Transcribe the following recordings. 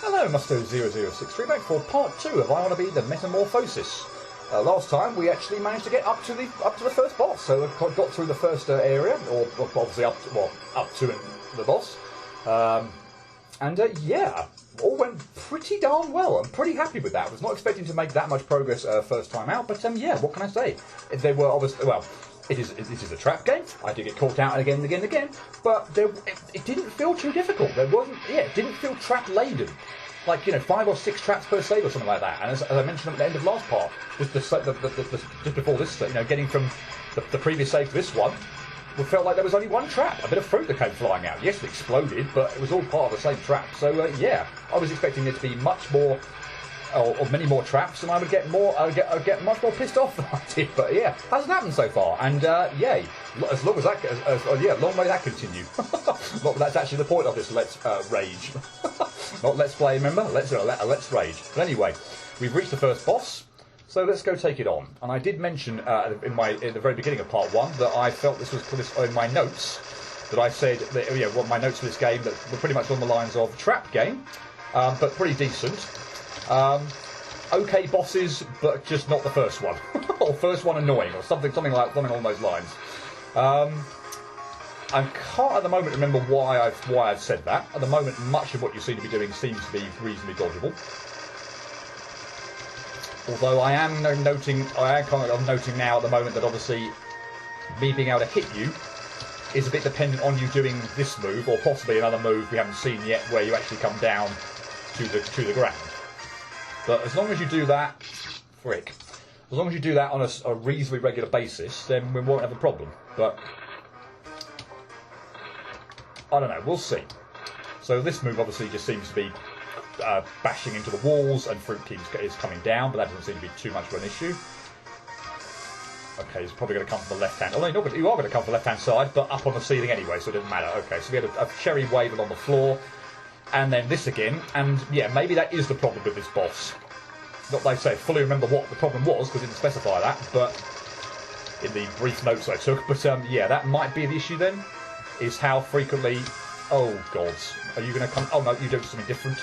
Hello, Musto0063 back for part 2 of I Want to Be the Metamorphosis. Last time we actually managed to get up to the first boss, so we got through the first area, or obviously up to the boss, yeah, all went pretty darn well. I'm pretty happy with that. I was not expecting to make that much progress first time out, but yeah, what can I say? They were obviously This is a trap game. I did get caught out again and again and again, but it didn't feel too difficult. It didn't feel trap laden. Like, 5 or 6 traps per save or something like that. And as I mentioned at the end of last part, just before this, getting from the previous save to this one, it felt like there was only one trap, a bit of fruit that came flying out. Yes, it exploded, but it was all part of the same trap. So yeah, I was expecting it to be much more, or many more traps, and I would get much more pissed off than I did. But yeah, hasn't happened so far, and yay! As long as that, long may that continue. That's actually the point of this Let's Rage, not Let's Play. Remember, Let's Rage. But anyway, we've reached the first boss, so let's go take it on. And I did mention in the very beginning of part 1 that I felt this was in my notes that I said that my notes for this game that were pretty much on the lines of trap game, but pretty decent. Okay bosses, but just not the first one, or first one annoying, or something along those lines. I can't at the moment remember why I've said that. At the moment, much of what you seem to be doing seems to be reasonably dodgeable. Although I am noting now at the moment that obviously me being able to hit you is a bit dependent on you doing this move, or possibly another move we haven't seen yet, where you actually come down to the ground. But as long as you do that, as long as you do that on a reasonably regular basis, then we won't have a problem. But I don't know, we'll see. So this move obviously just seems to be bashing into the walls, and fruit is coming down, but that doesn't seem to be too much of an issue. Okay, he's probably going to come from the left hand. Although you are going to come from the left hand side, but up on the ceiling anyway, so it doesn't matter. Okay, so we had a cherry waving on the floor. And then this again, and yeah, maybe that is the problem with this boss. Not that I say fully remember what the problem was, because it didn't specify that, but in the brief notes I took. But yeah, that might be the issue then, is how frequently... Oh, gods. Are you going to come... Oh, no, you do something different.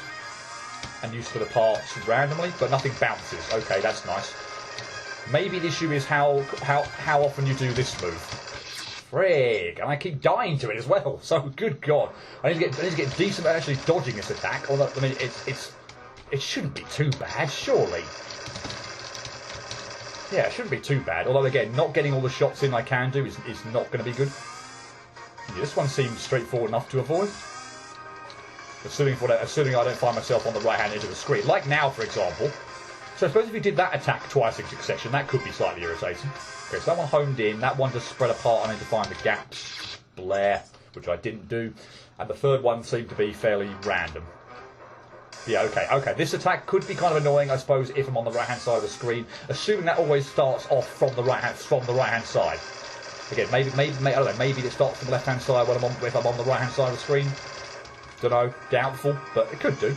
And you split apart randomly, but nothing bounces. Okay, that's nice. Maybe the issue is how often you do this move. Frig, and I keep dying to it as well. So good God, I need to get decent at actually dodging this attack. Although I mean, it shouldn't be too bad, surely. Yeah, it shouldn't be too bad. Although again, not getting all the shots in I can do is not going to be good. Yeah, this one seems straightforward enough to avoid. Assuming I don't find myself on the right hand edge of the screen, like now, for example. So I suppose if you did that attack twice in succession, that could be slightly irritating. Okay, so that one homed in, that one just spread apart. I need to find the gaps. Blair, which I didn't do. And the third one seemed to be fairly random. Yeah, okay. This attack could be kind of annoying, I suppose, if I'm on the right-hand side of the screen. Assuming that always starts off from the right-hand side. Again, maybe I don't know. Maybe it starts from the left-hand side if I'm on the right-hand side of the screen. Don't know. Doubtful, but it could do.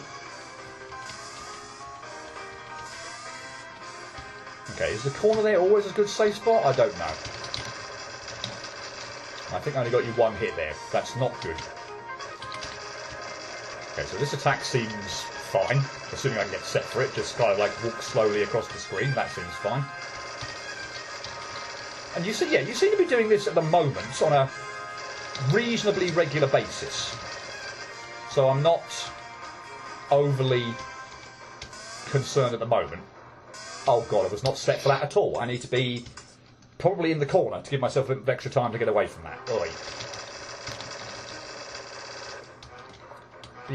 Okay, is the corner there always a good safe spot? I don't know. I think I only got you one hit there. That's not good. Okay, so this attack seems fine. Assuming I can get set for it. Just kind of like walk slowly across the screen. That seems fine. And you seem to be doing this at the moment on a reasonably regular basis. So I'm not overly concerned at the moment. Oh God, I was not set for that at all. I need to be probably in the corner to give myself a bit of extra time to get away from that. Oi.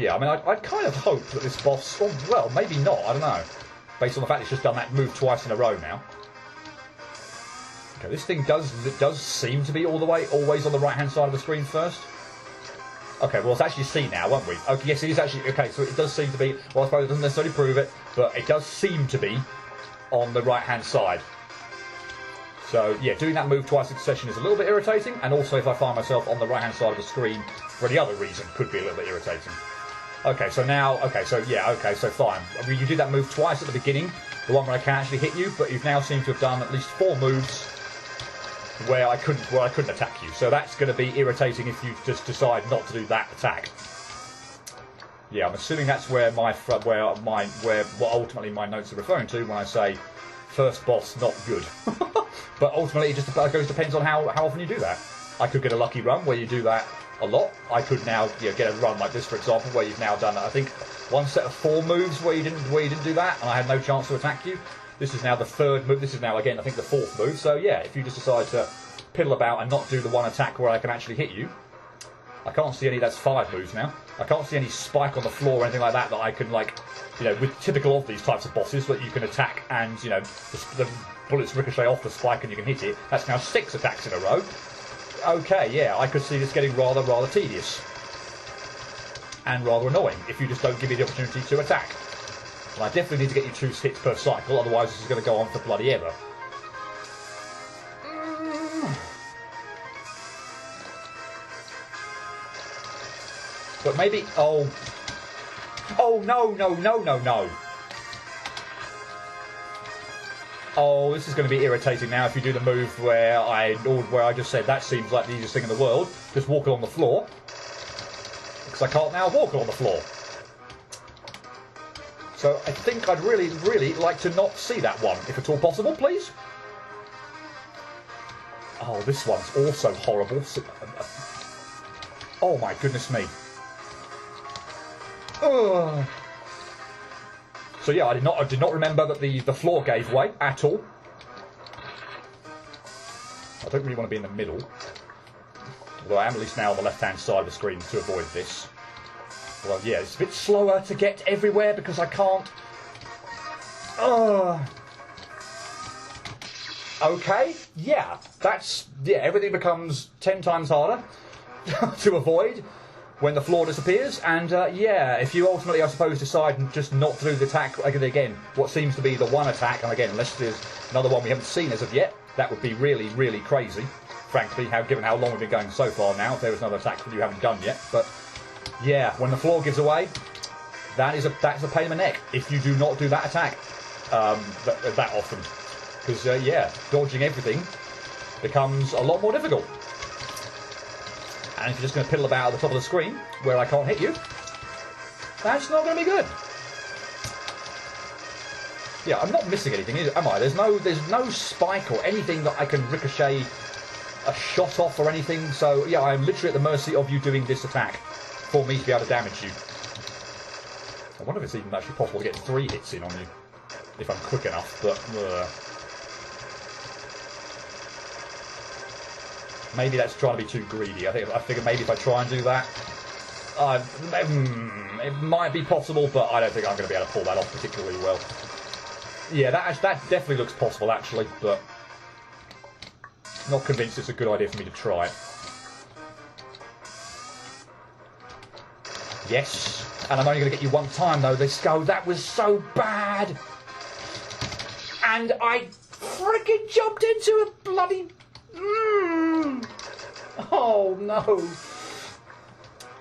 Yeah, I mean, I'd kind of hope that this boss... Oh, well, maybe not, I don't know. Based on the fact it's just done that move twice in a row now. Okay, this thing does seem to be always on the right-hand side of the screen first. Okay, well, let's actually see now, won't we? Okay, yes, it is actually... Okay, so it does seem to be... Well, I suppose it doesn't necessarily prove it, but it does seem to be on the right-hand side. So, yeah, doing that move twice in succession is a little bit irritating, and also if I find myself on the right-hand side of the screen for any other reason, could be a little bit irritating. Okay, so now... Okay, so, yeah, okay, so fine. I mean, you did that move twice at the beginning, the one where I can actually hit you, but you've now seemed to have done at least 4 moves where I couldn't attack you. So that's going to be irritating if you just decide not to do that attack. Yeah, I'm assuming that's where what ultimately my notes are referring to when I say first boss not good. But ultimately, it just depends on how often you do that. I could get a lucky run where you do that a lot. I could now get a run like this, for example, where you've now done, I think, one set of 4 moves where you didn't do that, and I had no chance to attack you. This is now the 3rd move. This is now, again, I think the 4th move. So yeah, if you just decide to piddle about and not do the one attack where I can actually hit you, I can't see any. That's 5 moves now. I can't see any spike on the floor or anything like that I can, like, with typical of these types of bosses that you can attack and the bullets ricochet off the spike and you can hit it. That's now 6 attacks in a row. Okay, yeah, I could see this getting rather tedious and rather annoying if you just don't give me the opportunity to attack. And I definitely need to get you 2 hits per cycle, otherwise this is going to go on for bloody ever. But maybe... Oh, no. Oh, this is going to be irritating now if you do the move where I just said that seems like the easiest thing in the world. Just walk along the floor. Because I can't now walk along the floor. So I think I'd really like to not see that one, if at all possible, please. Oh, this one's also horrible. Oh my goodness me. Ugh. So yeah, I did not remember that the floor gave way at all. I don't really want to be in the middle. Although I am at least now on the left-hand side of the screen to avoid this. Well, yeah, it's a bit slower to get everywhere because I can't... Okay, yeah, everything becomes 10 times harder to avoid when the floor disappears, and yeah, if you ultimately, I suppose, decide just not to do the attack again, what seems to be the one attack, and again, unless there's another one we haven't seen as of yet, that would be really crazy, frankly, given how long we've been going so far now, if there was another attack that you haven't done yet. But yeah, when the floor gives away, that's a pain in the neck if you do not do that attack that often, because yeah, dodging everything becomes a lot more difficult. And if you're just going to piddle about at the top of the screen, where I can't hit you, that's not going to be good. Yeah, I'm not missing anything, am I? There's no spike or anything that I can ricochet a shot off or anything. So yeah, I'm literally at the mercy of you doing this attack for me to be able to damage you. I wonder if it's even actually possible to get 3 hits in on you, if I'm quick enough, but... Maybe that's trying to be too greedy. I figure maybe if I try and do that, it might be possible, but I don't think I'm going to be able to pull that off particularly well. Yeah, that definitely looks possible, actually, but not convinced it's a good idea for me to try it. Yes, and I'm only going to get you one time, though. That was so bad! And I freaking jumped into a bloody... Oh no!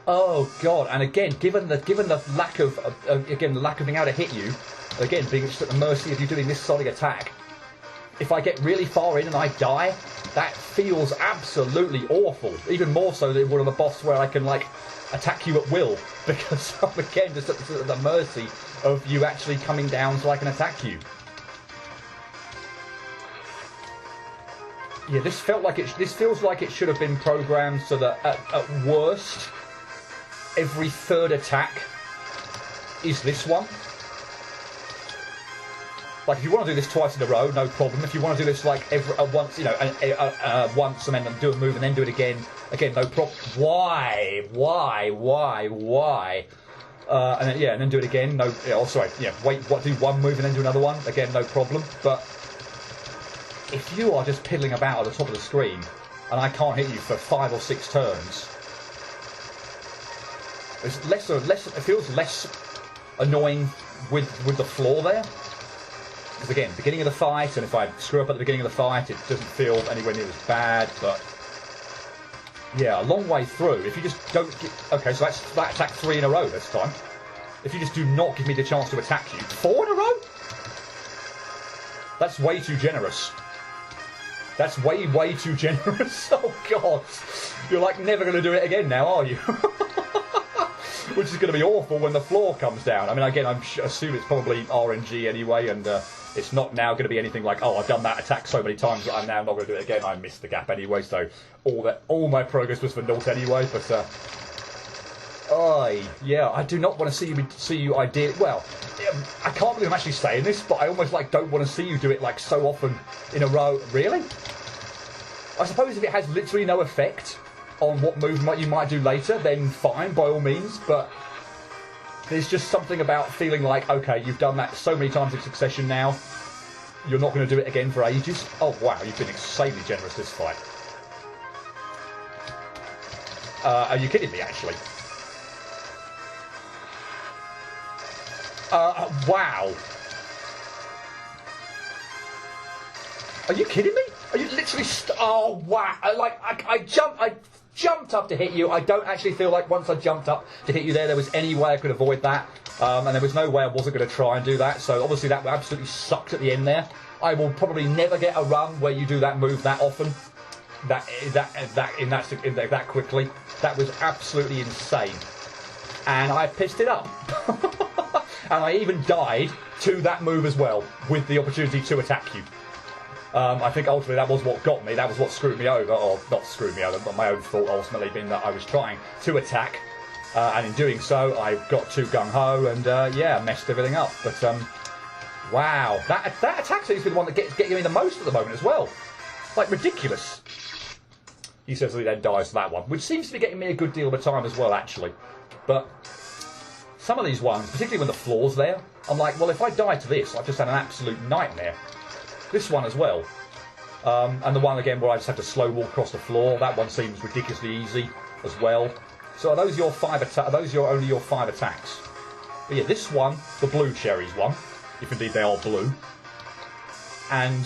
Oh god! And again, given the lack of being able to hit you, again being just at the mercy of you doing this solid attack. If I get really far in and I die, that feels absolutely awful. Even more so than it would on a boss where I can like attack you at will, because I'm again just at the mercy of you actually coming down so I can attack you. Yeah, this feels like it should have been programmed so that at worst, every 3rd attack is this one. Like if you want to do this twice in a row, no problem. If you want to do this like once, once and then do a move and then do it again, no problem. Why? And then and then do it again. No, do one move and then do another one again, no problem. But if you are just piddling about at the top of the screen and I can't hit you for 5 or 6 turns, it feels less annoying with the floor there. Because again, beginning of the fight, and if I screw up at the beginning of the fight, it doesn't feel anywhere near as bad. But yeah, a long way through. If you just don't okay, so that attack 3 in a row this time. If you just do not give me the chance to attack you 4 in a row, that's way too generous. That's way too generous. Oh god, you're like never going to do it again now, are you? which is going to be awful when the floor comes down. I mean, again, I assume it's probably RNG anyway, and it's not now going to be anything like, oh, I've done that attack so many times that I'm now not going to do it again. I missed the gap anyway, so all my progress was for naught anyway. But yeah, I do not want to see you ideally. Well, I can't believe I'm actually saying this, but I almost like don't want to see you do it like so often in a row. Really? I suppose if it has literally no effect on what movement you might do later, then fine, by all means. But there's just something about feeling like, okay, you've done that so many times in succession now, you're not going to do it again for ages. Oh wow, you've been insanely generous this fight. Are you kidding me, actually? Wow. Are you kidding me? Are you literally... oh, wow. I jumped up to hit you. I don't actually feel like once I jumped up to hit you there was any way I could avoid that. And there was no way I wasn't going to try and do that. So obviously that absolutely sucked at the end there. I will probably never get a run where you do that move that often. That quickly. That was absolutely insane. And I pissed it up. And I even died to that move as well, with the opportunity to attack you. I think ultimately that was what got me, that was what screwed me over, or not screwed me over, but my own fault ultimately being that I was trying to attack, and in doing so I got too gung-ho and yeah, messed everything up. But wow, that attack seems to be the one that gets me the most at the moment as well. Like, ridiculous. He says that he then dies to that one, which seems to be getting me a good deal of the time as well, actually. But some of these ones, particularly when the floor's there, I'm like, well, if I die to this, I've just had an absolute nightmare. This one as well. And the one, again, where I just have to slow walk across the floor, that one seems ridiculously easy as well. So are those only your 5 attacks? But yeah, this one, the blue cherries one, if indeed they are blue, and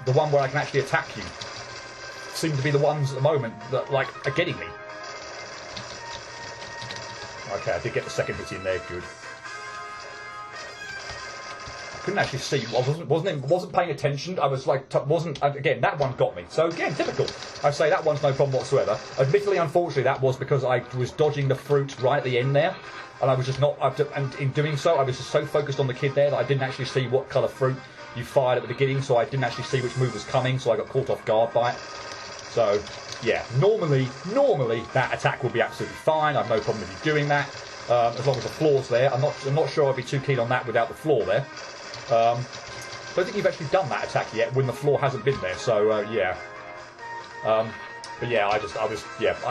the one where I can actually attack you, seem to be the ones at the moment that, like, are getting me. Okay, I did get the second hit in there, good. I couldn't actually see. I wasn't paying attention. I was like, again, that one got me. So again, typical. I say that one's no problem whatsoever. Admittedly, unfortunately, that was because I was dodging the fruit right at the end there, and I was just not. And in doing so, I was just so focused on the kid there that I didn't actually see what colour fruit you fired at the beginning. So I didn't actually see which move was coming. So I got caught off guard by it. So yeah, normally that attack would be absolutely fine. I've no problem with you doing that as long as the floor's there. I'm not sure I'd be too keen on that without the floor there. I don't think you've actually done that attack yet when the floor hasn't been there. So yeah, but yeah, I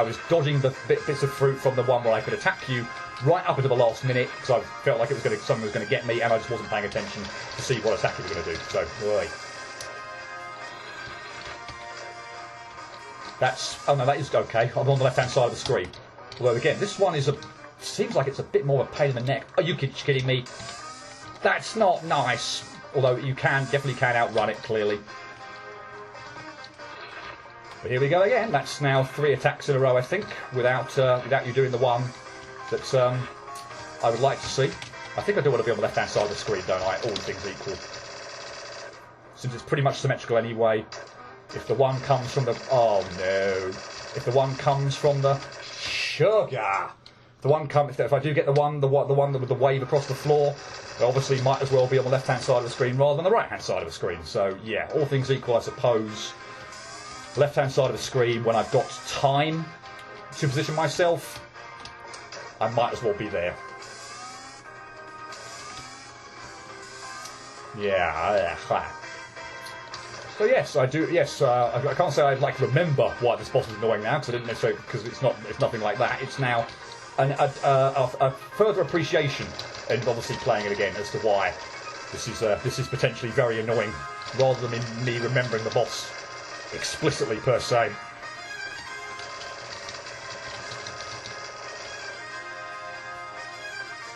was dodging the bits of fruit from the one where I could attack you right up until the last minute because I felt like something was going to get me, and I just wasn't paying attention to see what attack you were going to do. So right. Oh no, that is okay. I'm on the left-hand side of the screen. Although again, this one seems like it's a bit more of a pain in the neck. Are you kidding me? That's not nice. Although you definitely can outrun it, clearly. But here we go again. That's now 3 attacks in a row, I think, without you doing the one that I would like to see. I think I do want to be on the left-hand side of the screen, don't I? All things equal. Since it's pretty much symmetrical anyway. If the one comes from the... oh no. If the one comes from the... sugar! If I do get the one with the wave across the floor, it obviously might as well be on the left-hand side of the screen rather than the right-hand side of the screen. So yeah, all things equal, I suppose. Left-hand side of the screen, when I've got time to position myself, I might as well be there. Yeah. So yes, I do. Yes, I can't say I'd like remember why this boss was annoying now, because I didn't necessarily, because it's nothing like that. It's now a further appreciation, and obviously playing it again as to why this is potentially very annoying, rather than me remembering the boss explicitly per se.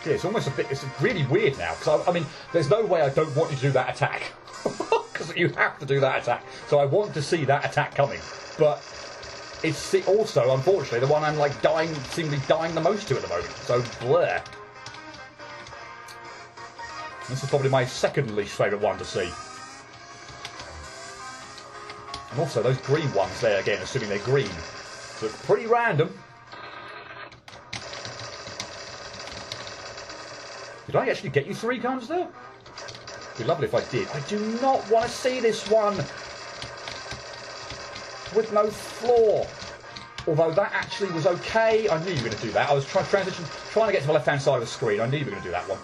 Yeah, it's really weird now, because I mean, there's no way I don't want you to do that attack. Because you have to do that attack. So I want to see that attack coming. But it's also, unfortunately, the one I'm like seemingly dying the most to at the moment. So, bleh. This is probably my second least favourite one to see. And also those green ones there, again, assuming they're green. So it's pretty random. Did I actually get you 3 guns there? It'd be lovely if I did. I do not want to see this one with no floor. Although that actually was okay. I knew you were going to do that. I was trying to get to the left-hand side of the screen. I knew you were going to do that one.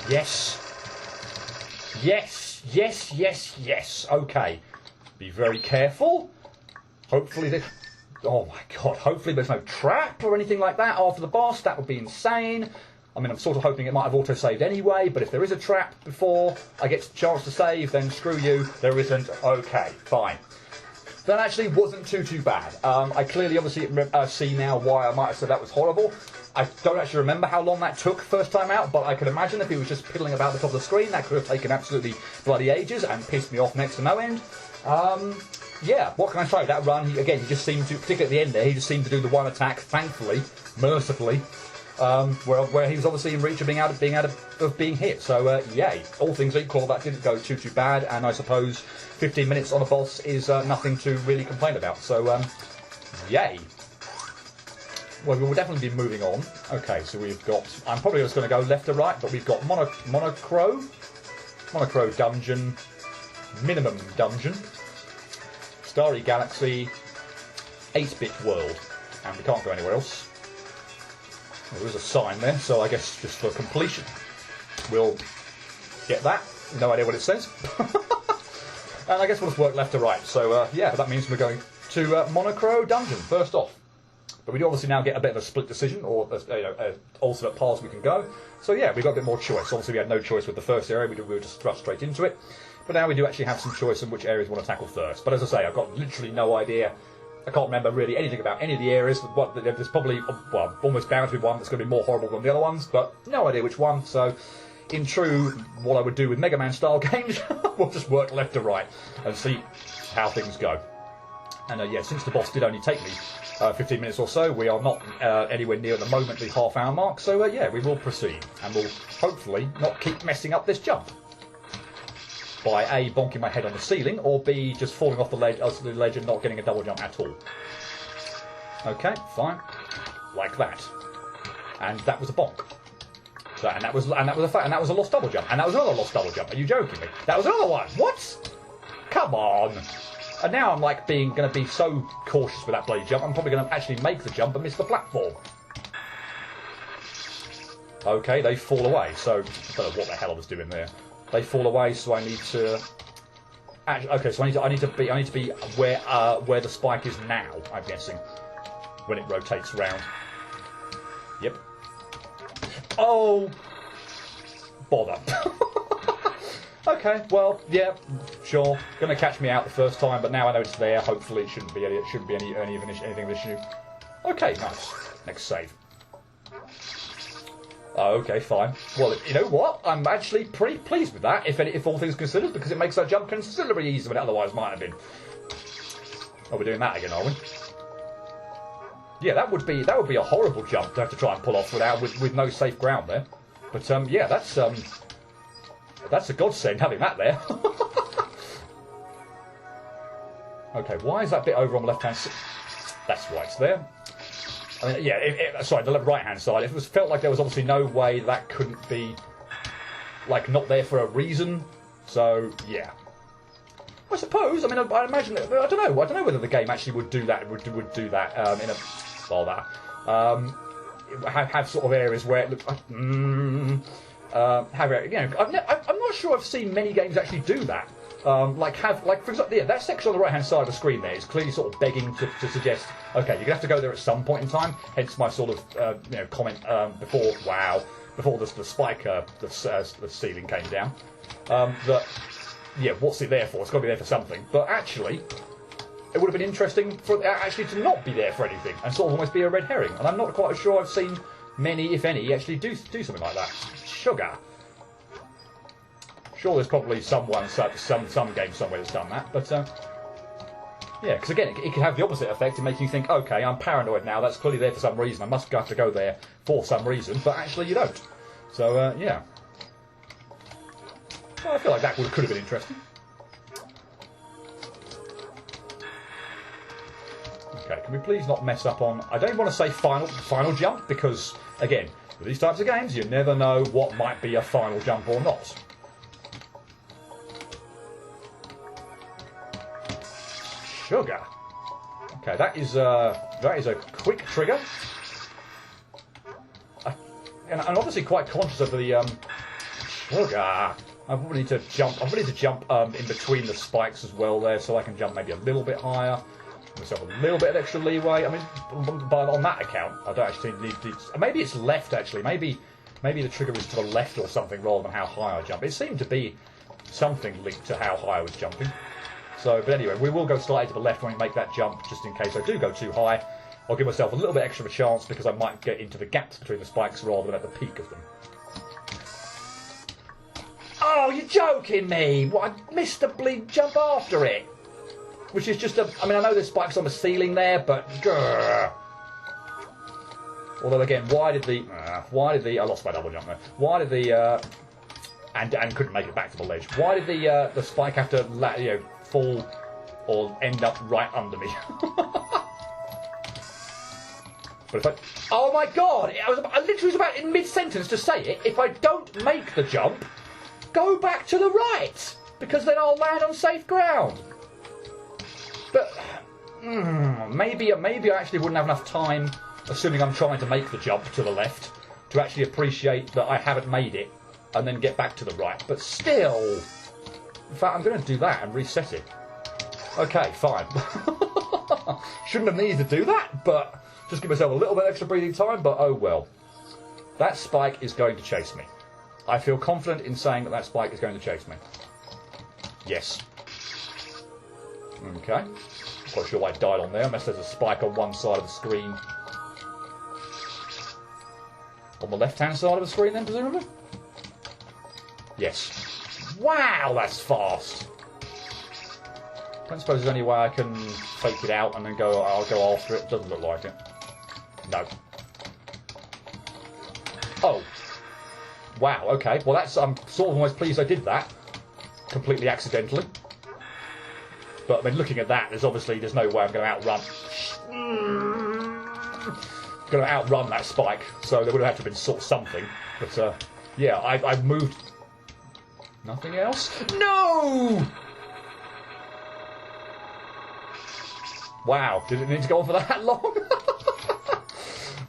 Yes. Yes. Yes, yes, yes. Okay. Be very careful. Hopefully this... Oh my god. Hopefully there's no trap or anything like that after the boss. That would be insane. I mean, I'm sort of hoping it might have auto-saved anyway, but if there is a trap before I get a chance to save, then screw you. There isn't. Okay, fine. That actually wasn't too bad. I clearly, obviously, see now why I might have said that was horrible. I don't actually remember how long that took first time out, but I could imagine if he was just piddling about the top of the screen, that could have taken absolutely bloody ages and pissed me off next to no end. Yeah, what can I say? That run, he just seemed to, particularly at the end there, he just seemed to do the one attack, thankfully, mercifully, where he was obviously in reach of being hit. So, yay. All things equal, that didn't go too bad, and I suppose 15 minutes on a boss is nothing to really complain about. So, yay. Well, we will definitely be moving on. Okay, so we've got... I'm probably just going to go left to right, but we've got Monochro Dungeon, Minimum Dungeon, Starry Galaxy, 8-bit world, and we can't go anywhere else. Well, there's a sign there, so I guess just for completion, we'll get that. No idea what it says. And I guess we'll just work left to right. So, yeah, that means we're going to Monochro Dungeon, first off. But we do obviously now get a bit of a split decision, or alternate paths we can go. So yeah, we've got a bit more choice. Obviously we had no choice with the first area, we were just thrust straight into it. But now we do actually have some choice in which areas we want to tackle first. But as I say, I've got literally no idea. I can't remember really anything about any of the areas. There's probably, well, almost bound to be one that's going to be more horrible than the other ones, but no idea which one. So in true, what I would do with Mega Man style games, we'll just work left to right and see how things go. And yeah, since the boss did only take me 15 minutes or so, we are not anywhere near at the moment the half-hour mark, so yeah, we will proceed, and we'll hopefully not keep messing up this jump by A, bonking my head on the ceiling, or B, just falling off the ledge and not getting a double jump at all. Okay, fine, like that, and that was a bonk. And that was a lost double jump, and that was another lost double jump. Are you joking me? That was another one. What? Come on. And now I'm like going to be so cautious with that bloody jump, I'm probably going to actually make the jump and miss the platform. Okay, they fall away, so I don't know what the hell I was doing there. They fall away, so I need to... Okay, so I need to be where the spike is now, I'm guessing, when it rotates round. Yep. Oh! Bother. Okay, well, yeah, sure. Gonna catch me out the first time, but now I know it's there. Hopefully, it shouldn't be anything of issue. Okay, nice. Next save. Okay, fine. Well, you know what? I'm actually pretty pleased with that, if all things considered, because it makes that jump considerably easier than it otherwise might have been. Oh, we're doing that again, are we? Yeah, that would be a horrible jump to have to try and pull off with no safe ground there. But yeah, that's a godsend having that there. Okay, why is that bit over on the left-hand side? That's why it's there. I mean, yeah, sorry, the right-hand side. It felt like there was obviously no way that couldn't be, like, not there for a reason. So, yeah. I suppose. I mean, I imagine that. I don't know whether the game actually would do that. Would do that in a have sort of areas where it looks like. I'm not sure I've seen many games actually do that. For example, yeah, that section on the right-hand side of the screen there is clearly sort of begging to suggest, okay, you're gonna have to go there at some point in time. Hence my sort of comment before the spike, the ceiling came down. That yeah, what's it there for? It's got to be there for something. But actually, it would have been interesting for actually to not be there for anything and sort of almost be a red herring. And I'm not quite sure I've seen many, if any, actually do something like that. Sugar. Sure, there's probably some game somewhere that's done that, but yeah, because again, it could have the opposite effect in making you think, okay, I'm paranoid now. That's clearly there for some reason. I must have to go there for some reason, but actually you don't. So yeah, well, I feel like that could have been interesting. Okay, can we please not mess up on... I don't want to say final jump, because, again, with these types of games, you never know what might be a final jump or not. Sugar. Okay, that is a quick trigger. And I'm obviously quite conscious of the sugar. I probably need to jump. In between the spikes as well there, so I can jump maybe a little bit higher. Give myself a little bit of extra leeway. I mean, but on that account, I don't actually need to. Maybe it's left actually. Maybe the trigger is to the left or something rather than how high I jump. It seemed to be something linked to how high I was jumping. So, but anyway, we will go slightly to the left when we make that jump, just in case I do go too high. I'll give myself a little bit extra of a chance because I might get into the gaps between the spikes rather than at the peak of them. Oh, you're joking me! What, I missed the bleed jump after it! Which is just a... I mean, I know there's spikes on the ceiling there, but... Grr. Although, again, why did the... I lost my double jump there. Why did the... And couldn't make it back to the ledge. Why did the spike have to, fall or end up right under me? But if I... Oh my god! I literally was about in mid-sentence to say it. If I don't make the jump, go back to the right! Because then I'll land on safe ground. But... maybe I actually wouldn't have enough time, assuming I'm trying to make the jump to the left, to actually appreciate that I haven't made it, and then get back to the right. But still... In fact, I'm going to do that and reset it. Okay, fine. Shouldn't have needed to do that, but... Just give myself a little bit extra breathing time, but oh well. That spike is going to chase me. I feel confident in saying that spike is going to chase me. Yes. Okay. Quite sure I died on there, unless there's a spike on one side of the screen. On the left-hand side of the screen, then, presumably? Yes. Wow, that's fast! I don't suppose there's any way I can fake it out and then I'll go after it. Doesn't look like it. No. Oh. Wow, okay. Well, I'm sort of almost pleased I did that. Completely accidentally. But, I mean, looking at that, there's no way I'm going to outrun... going to outrun that spike. So there would have had to have been sort of something. But, yeah, I've moved... Nothing else? No! Wow, did it need to go on for that long?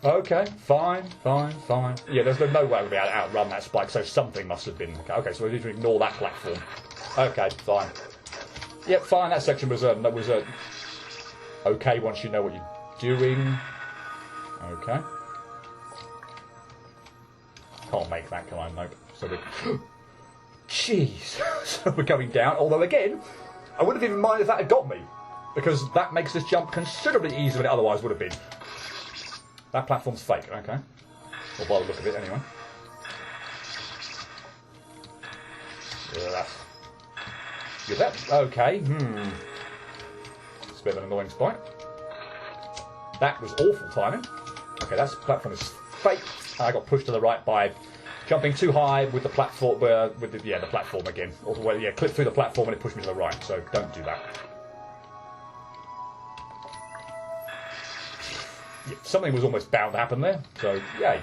Okay, fine. Yeah, there's no way I'm going to be able to outrun that spike, so something must have been... Okay, so we need to ignore that platform. Okay, fine. Yep, fine, that section was okay once you know what you're doing. Okay. Can't make that, can I? Nope. So we... Jeez. So we're going down, although again, I wouldn't have even minded if that had got me. Because that makes this jump considerably easier than it otherwise would have been. That platform's fake, okay. Or by the look of it, anyway. Yeah, that... Okay, It's a bit of an annoying spike. That was awful timing. Okay, that platform is fake. I got pushed to the right by jumping too high with the platform... the platform again. Or, clipped through the platform and it pushed me to the right, so don't do that. Yeah, something was almost bound to happen there, so yay.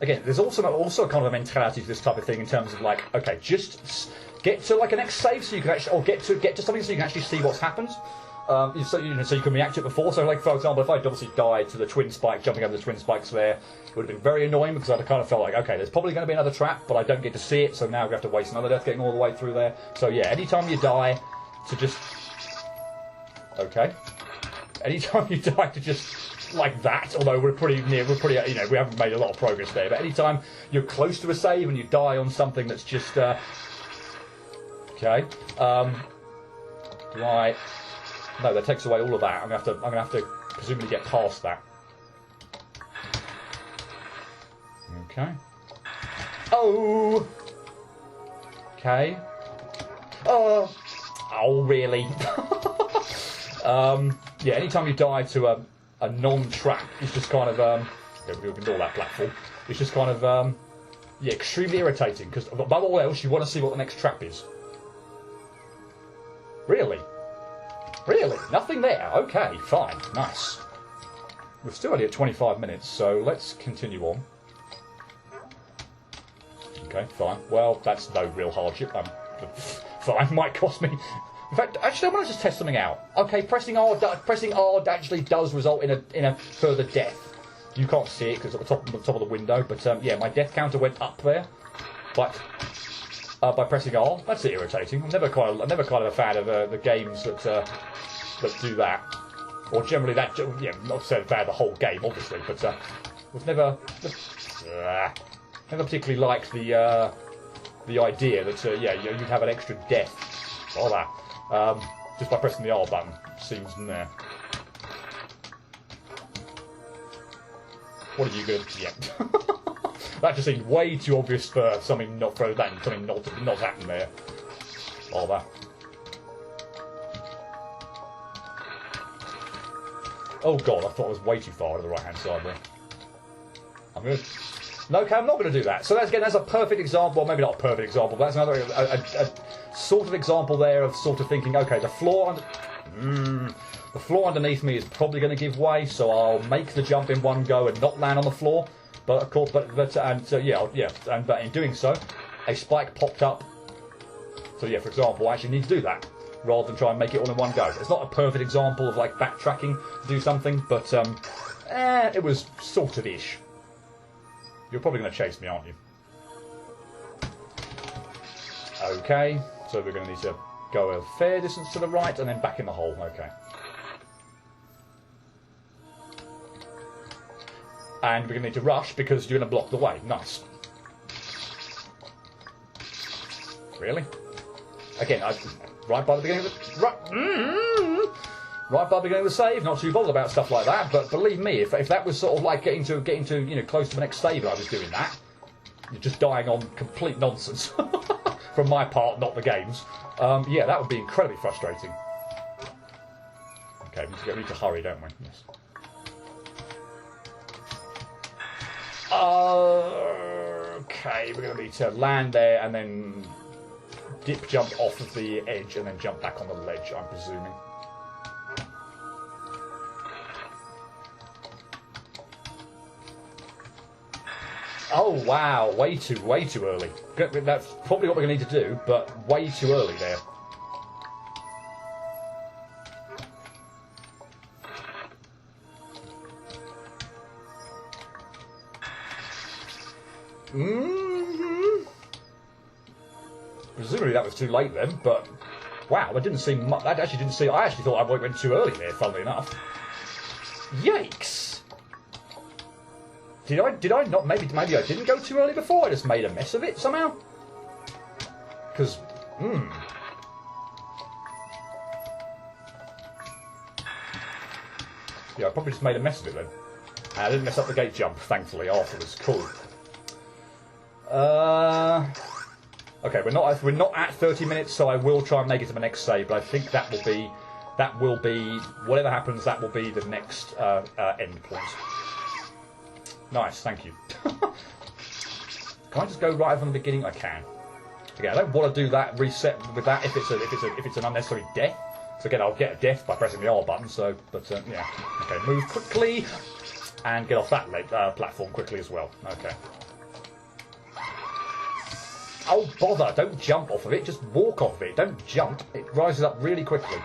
Again, there's also kind of a mentality to this type of thing in terms of like, okay, just get to like an X save so you can actually, or get to something so you can actually see what's happened. So you can react to it before. So, like for example, if I'd obviously died to the twin spike, jumping over the twin spikes there, it would have been very annoying because I'd kind of felt like, okay, there's probably going to be another trap, but I don't get to see it, so now we have to waste another death getting all the way through there. So yeah, anytime you die, to just okay. Anytime you die to just like that, although we haven't made a lot of progress there, but anytime you're close to a save and you die on something that's just okay. No, that takes away all of that. I'm gonna have to presumably get past that. Okay. Oh. Okay. Oh, really? Yeah, anytime you die to a non-trap, it's just kind of we ignore that platform. It's just kind of extremely irritating because above all else, you want to see what the next trap is. Really? Really? Nothing there? Okay, fine. Nice. We're still only at 25 minutes, so let's continue on. Okay, fine. Well, that's no real hardship. Fine, might cost me... In fact, actually, I want to just test something out. Okay, pressing R actually does result in a further death. You can't see it because it's at the top of the window, but yeah, my death counter went up there. But by pressing R, that's irritating. I'm never kind of a fan of the games that do that, or generally that. Yeah, not so bad the whole game, obviously, but was never particularly liked the idea that yeah, you'd have an extra death or that. Just by pressing the R button, seems nah. What are you going to... Yeah. That just seemed way too obvious for something not for that, something not happening there. All that. Oh god, I thought I was way too far to the right-hand side there. I'm good. No, okay, I'm not going to do that. So that's a perfect example, well, maybe not a perfect example, but that's another a sort of example there of sort of thinking, okay, the floor underneath me is probably going to give way, so I'll make the jump in one go and not land on the floor. But of course, but in doing so, a spike popped up. So yeah, for example, I actually need to do that rather than try and make it all in one go. It's not a perfect example of like backtracking to do something, but it was sort of ish. You're probably going to chase me, aren't you? Okay, so we're going to need to go a fair distance to the right and then back in the hole. Okay. And we're going to need to rush because you're going to block the way. Nice. Really? Again, right by the beginning of the... Right by the beginning of the save, not too bothered about stuff like that, but believe me, if that was sort of like getting to close to the next save and I was doing that, you're just dying on complete nonsense. From my part, not the game's. Yeah, that would be incredibly frustrating. Okay, we need to hurry, don't we? Yes. Okay, we're going to need to land there and then dip jump off of the edge and then jump back on the ledge, I'm presuming. Oh wow, way too early. That's probably what we're going to need to do, but way too early there. Presumably that was too late then, but wow, that didn't seem much. That actually didn't seem. I actually thought I went too early there. Funnily enough. Yikes! Did I not? Maybe I didn't go too early before. I just made a mess of it somehow. Because yeah, I probably just made a mess of it then. And I didn't mess up the gate jump, thankfully. Afterwards, cool. Okay, we're not at 30 minutes, so I will try and make it to the next save. But I think that will be whatever happens. That will be the next end point. Nice, thank you. Can I just go right from the beginning? I can. Again, I don't want to do that reset with that if it's an unnecessary death. So again, I'll get a death by pressing the R button. So, but yeah. Okay, move quickly and get off that platform quickly as well. Okay. Oh bother! Don't jump off of it. Just walk off of it. Don't jump. It rises up really quickly.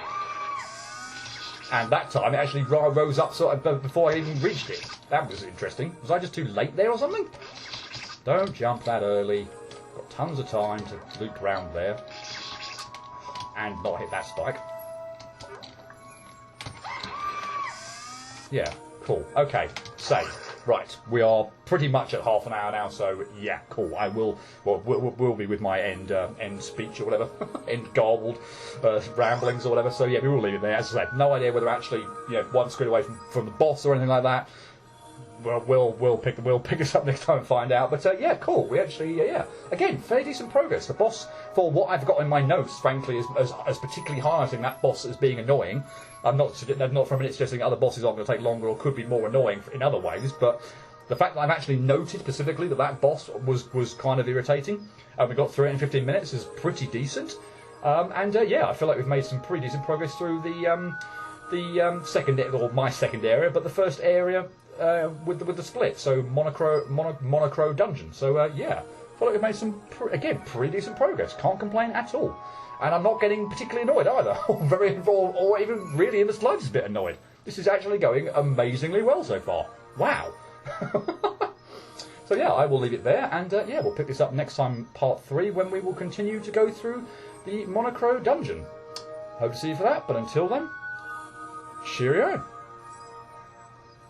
And that time it actually rose up sort of before I even reached it. That was interesting. Was I just too late there or something? Don't jump that early. Got tons of time to loop around there. And not hit that spike. Yeah, cool. Okay, save. Right, we are pretty much at half an hour now, so yeah, cool. I will, we'll be with my end speech or whatever, end garbled ramblings or whatever. So yeah, we will leave it there. As I said, no idea whether actually, one screen away from the boss or anything like that. Well, we'll pick us up next time and find out. But yeah, cool. We actually, again, fairly decent progress. The boss, for what I've got in my notes, frankly, is particularly highlighting that boss as being annoying. I'm not for a minute suggesting other bosses aren't going to take longer or could be more annoying in other ways, but the fact that I've actually noted specifically that boss was kind of irritating, and we got through it in 15 minutes is pretty decent. Yeah, I feel like we've made some pretty decent progress through the second, or my second area, but the first area with the split. So Monochro Dungeon. So yeah, I feel like we've made some pretty decent progress. Can't complain at all, and I'm not getting particularly annoyed either, or even really in the slightest bit annoyed. This is actually going amazingly well so far. Wow. So yeah, I will leave it there, and yeah, we'll pick this up next time, part 3, when we will continue to go through the Monochro Dungeon. Hope to see you for that, but until then, cheerio.